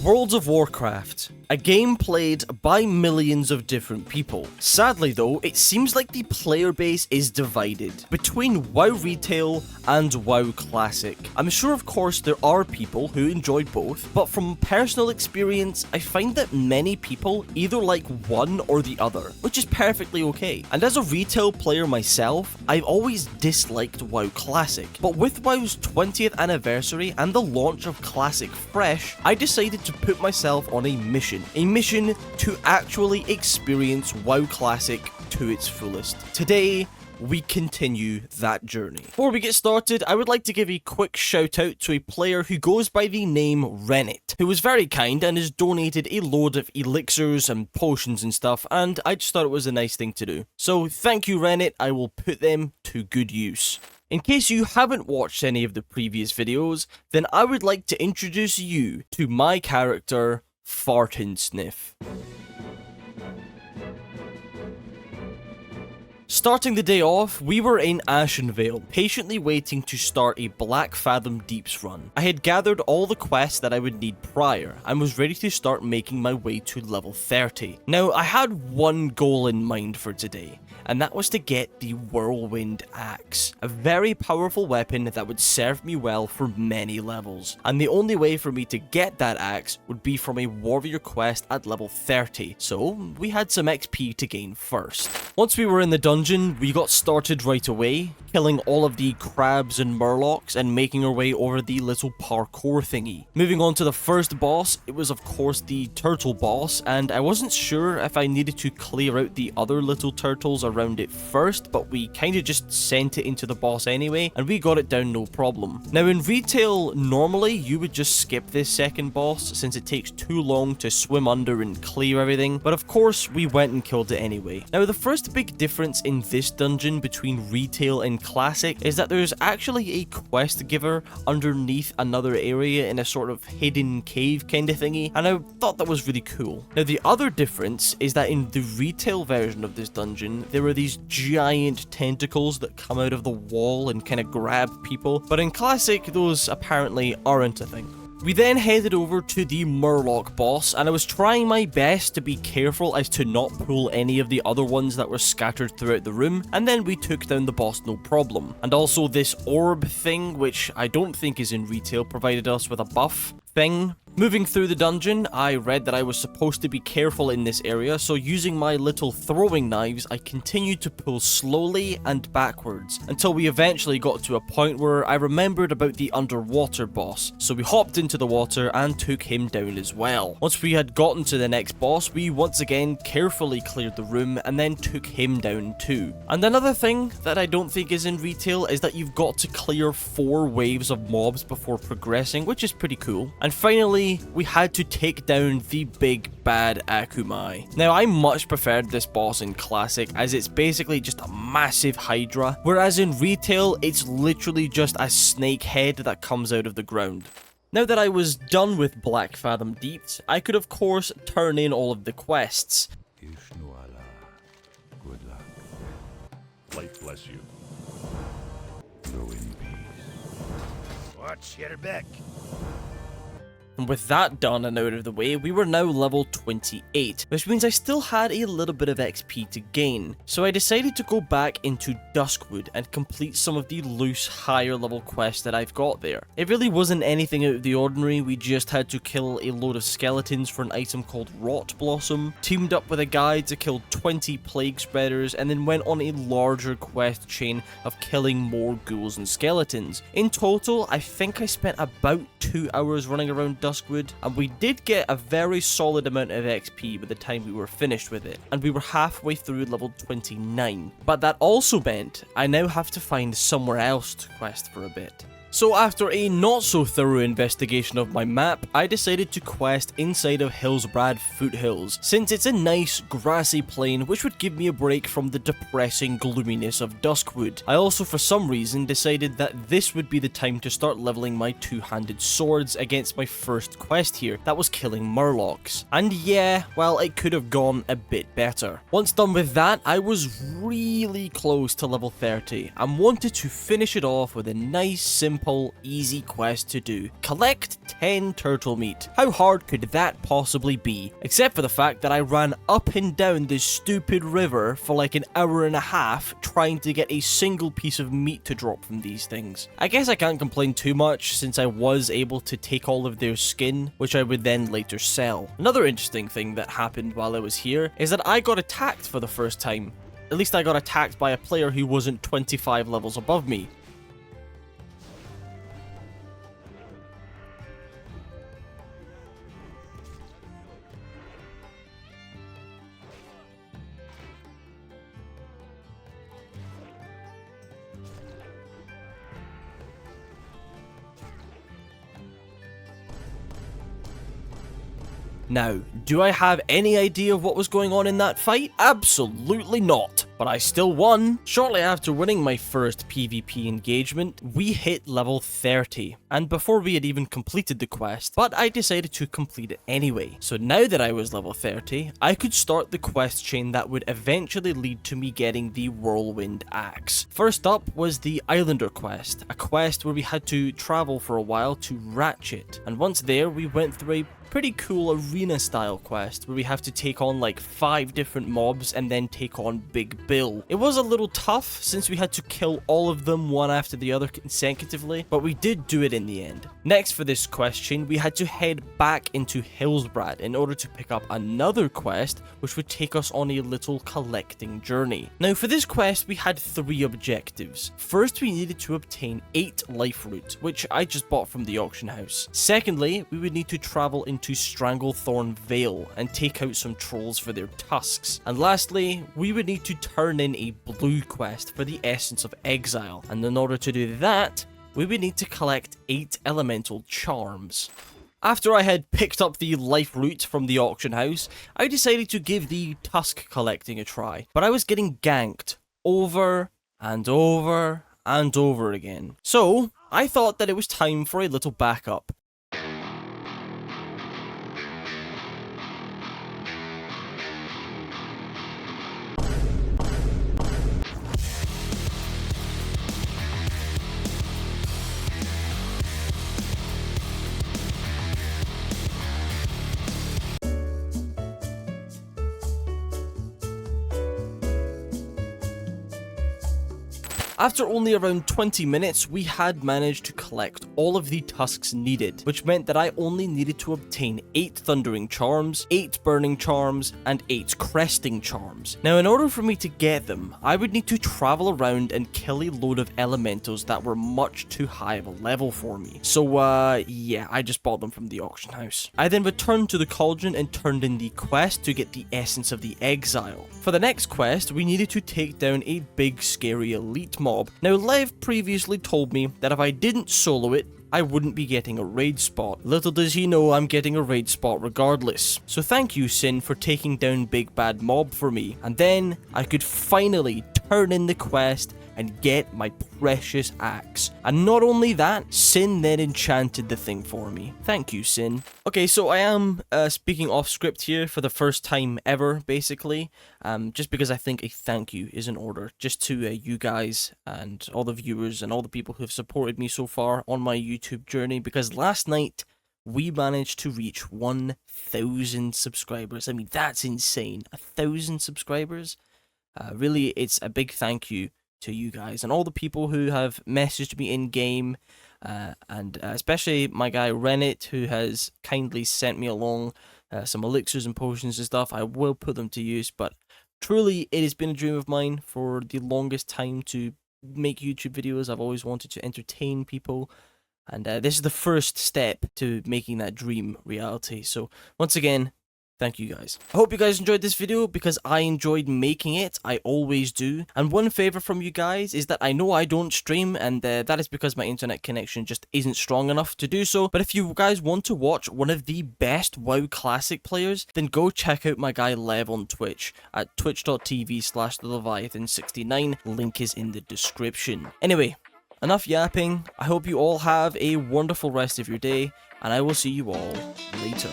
World of Warcraft, a game played by millions of different people. Sadly though, it seems like the player base is divided between WoW Retail and WoW Classic. I'm sure of course there are people who enjoy both, but from personal experience, I find that many people either like one or the other, which is perfectly okay. And as a retail player myself, I've always disliked WoW Classic, but with WoW's 20th anniversary and the launch of Classic Fresh, I decided to put myself on a mission to actually experience WoW Classic to its fullest. Today, we continue that journey. Before we get started, I would like to give a quick shout out to a player who goes by the name Rennet, who was very kind and has donated a load of elixirs and potions and stuff, and I just thought it was a nice thing to do. So thank you, Rennet, I will put them to good use. In case you haven't watched any of the previous videos, then I would like to introduce you to my character, Fartinsniff. Starting the day off, we were in Ashenvale, patiently waiting to start a Blackfathom Deeps run. I had gathered all the quests that I would need prior, and was ready to start making my way to level 30. Now, I had one goal in mind for today, and that was to get the Whirlwind axe, a very powerful weapon that would serve me well for many levels. And the only way for me to get that axe would be from a warrior quest at level 30, so we had some XP to gain first. Once we were in the dungeon, we got started right away, killing all of the crabs and murlocs and making our way over the little parkour thingy. Moving on to the first boss, it was of course the turtle boss, and I wasn't sure if I needed to clear out the other little turtles around it first, but we kind of just sent it into the boss anyway, and we got it down no problem. Now in retail, normally you would just skip this second boss since it takes too long to swim under and clear everything, but of course we went and killed it anyway. Now the first big difference in this dungeon between retail and classic is that there's actually a quest giver underneath another area in a sort of hidden cave kind of thingy, and I thought that was really cool. Now the other difference is that in the retail version of this dungeon, there are these giant tentacles that come out of the wall and kind of grab people, but in classic, those apparently aren't a thing. We then headed over to the Murloc boss, and I was trying my best to be careful as to not pull any of the other ones that were scattered throughout the room, and then we took down the boss no problem. And also this orb thing, which I don't think is in retail, provided us with a buff thing. Moving through the dungeon, I read that I was supposed to be careful in this area, so using my little throwing knives, I continued to pull slowly and backwards, until we eventually got to a point where I remembered about the underwater boss, so we hopped into the water and took him down as well. Once we had gotten to the next boss, we once again carefully cleared the room and then took him down too. And another thing that I don't think is in retail is that you've got to clear 4 waves of mobs before progressing, which is pretty cool. And finally, we had to take down the big bad Akumai. Now, I much preferred this boss in Classic as it's basically just a massive Hydra, whereas in Retail, it's literally just a snake head that comes out of the ground. Now that I was done with Blackfathom Deeps, I could of course turn in all of the quests. Good luck. Life bless you. Go in peace. Watch your back. And with that done and out of the way, we were now level 28, which means I still had a little bit of XP to gain. So I decided to go back into Duskwood and complete some of the loose higher level quests that I've got there. It really wasn't anything out of the ordinary, we just had to kill a load of skeletons for an item called Rot Blossom, teamed up with a guy to kill 20 plague spreaders, and then went on a larger quest chain of killing more ghouls and skeletons. In total, I think I spent about 2 hours running around Duskwood, and we did get a very solid amount of XP by the time we were finished with it, and we were halfway through level 29. But that also meant I now have to find somewhere else to quest for a bit. So after a not so thorough investigation of my map, I decided to quest inside of Hillsbrad Foothills, since it's a nice grassy plain which would give me a break from the depressing gloominess of Duskwood. I also for some reason decided that this would be the time to start leveling my two-handed swords against my first quest here, that was killing murlocs. And yeah, well, it could have gone a bit better. Once done with that, I was really close to level 30 and wanted to finish it off with a nice simple simple, easy quest to do. Collect 10 turtle meat. How hard could that possibly be? Except for the fact that I ran up and down this stupid river for like an hour and a half trying to get a single piece of meat to drop from these things. I guess I can't complain too much since I was able to take all of their skin, which I would then later sell. Another interesting thing that happened while I was here is that I got attacked for the first time. At least I got attacked by a player who wasn't 25 levels above me. Now, do I have any idea of what was going on in that fight? Absolutely not. But I still won. Shortly after winning my first PvP engagement, we hit level 30. And before we had even completed the quest, but I decided to complete it anyway. So now that I was level 30, I could start the quest chain that would eventually lead to me getting the Whirlwind axe. First up was the Islander quest, a quest where we had to travel for a while to Ratchet. And once there, we went through a pretty cool arena style quest where we have to take on like 5 different mobs and then take on Big Bill. It was a little tough since we had to kill all of them one after the other consecutively, but we did do it in the end. Next for this quest chain, we had to head back into Hillsbrad in order to pick up another quest which would take us on a little collecting journey. Now for this quest we had 3 objectives. First, we needed to obtain 8 life roots, which I just bought from the auction house. Secondly, we would need to travel into Stranglethorn Vale and take out some trolls for their tusks. And lastly, we would need to turn in a blue quest for the Essence of Exile. And in order to do that, we would need to collect 8 elemental charms. After I had picked up the life root from the auction house, I decided to give the tusk collecting a try. But I was getting ganked over and over and over again. So I thought that it was time for a little backup. After only around 20 minutes, we had managed to collect all of the tusks needed, which meant that I only needed to obtain 8 Thundering Charms, 8 Burning Charms, and 8 Cresting Charms. Now, in order for me to get them, I would need to travel around and kill a load of elementals that were much too high of a level for me. So, yeah, I just bought them from the auction house. I then returned to the cauldron and turned in the quest to get the Essence of the Exile. For the next quest, we needed to take down a big, scary elite mob. Now, Lev previously told me that if I didn't solo it, I wouldn't be getting a raid spot. Little does he know I'm getting a raid spot regardless. So thank you, Sin, for taking down Big Bad Mob for me. And then I could finally turn in the quest and get my precious axe. And not only that, Sin then enchanted the thing for me. Thank you, Sin. Okay, so I am speaking off script here for the first time ever, basically. Just because I think a thank you is in order. Just to you guys and all the viewers and all the people who have supported me so far on my YouTube journey. Because last night, we managed to reach 1,000 subscribers. I mean, that's insane. 1,000 subscribers? Really, it's a big thank you to you guys and all the people who have messaged me in game, and especially my guy Rennet, who has kindly sent me along some elixirs and potions and stuff. I will put them to use, but truly it has been a dream of mine for the longest time to make YouTube videos. I've always wanted to entertain people, and this is the first step to making that dream reality. So once again, thank you guys. I hope you guys enjoyed this video because I enjoyed making it. I always do. And one favor from you guys is that I know I don't stream, and that is because my internet connection just isn't strong enough to do so. But if you guys want to watch one of the best WoW Classic players, then go check out my guy Lev on Twitch at twitch.tv/theleviathan69. Link is in the description. Anyway, enough yapping. I hope you all have a wonderful rest of your day, and I will see you all later.